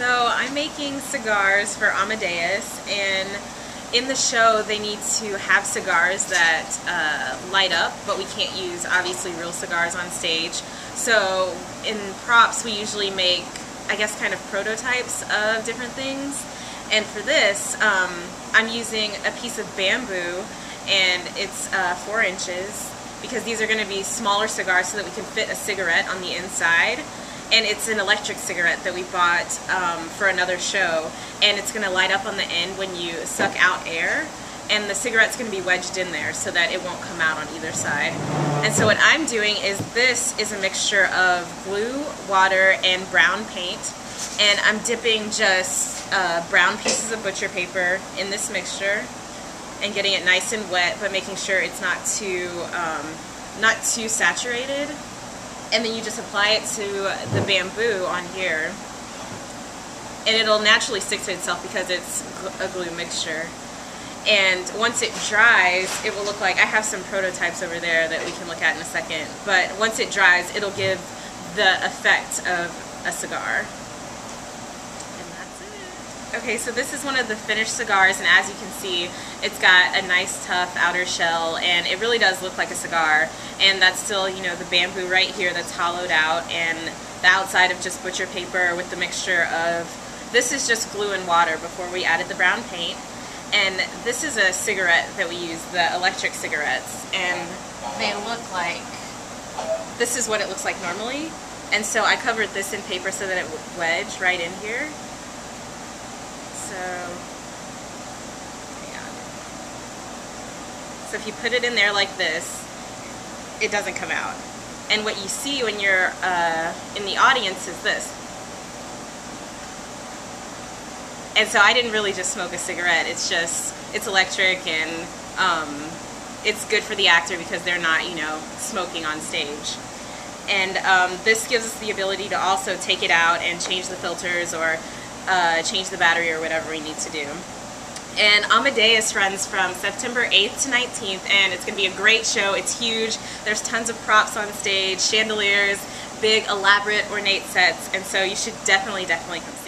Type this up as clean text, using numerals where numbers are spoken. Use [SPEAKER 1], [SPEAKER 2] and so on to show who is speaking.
[SPEAKER 1] So I'm making cigars for Amadeus, and in the show they need to have cigars that light up, but we can't use obviously real cigars on stage. So in props we usually make, I guess, kind of prototypes of different things. And for this, I'm using a piece of bamboo, and it's 4 inches, because these are going to be smaller cigars so that we can fit a cigarette on the inside. And it's an electric cigarette that we bought for another show, and it's going to light up on the end when you suck out air, and the cigarette's going to be wedged in there so that it won't come out on either side. And so what I'm doing is, this is a mixture of glue, water, and brown paint, and I'm dipping just brown pieces of butcher paper in this mixture and getting it nice and wet, but making sure it's not too saturated. And then you just apply it to the bamboo on here, and it'll naturally stick to itself because it's a glue mixture. And once it dries, it will look like, I have some prototypes over there that we can look at in a second, but once it dries, it'll give the effect of a cigar. Okay, so this is one of the finished cigars, and as you can see, it's got a nice tough outer shell, and it really does look like a cigar. And that's still, you know, the bamboo right here that's hollowed out, and the outside of just butcher paper with the mixture of, this is just glue and water before we added the brown paint. And this is a cigarette that we use, the electric cigarettes, and they look like, this is what it looks like normally. And so I covered this in paper so that it would wedge right in here. So, so if you put it in there like this, it doesn't come out. And what you see when you're in the audience is this. And so I didn't really just smoke a cigarette. It's just, it's electric, and it's good for the actor because they're not, you know, smoking on stage. And this gives us the ability to also take it out and change the filters, or change the battery, or whatever we need to do. And Amadeus runs from September 8th to 19th, and it's going to be a great show. It's huge. There's tons of props on stage, chandeliers, big, elaborate, ornate sets, and so you should definitely come see.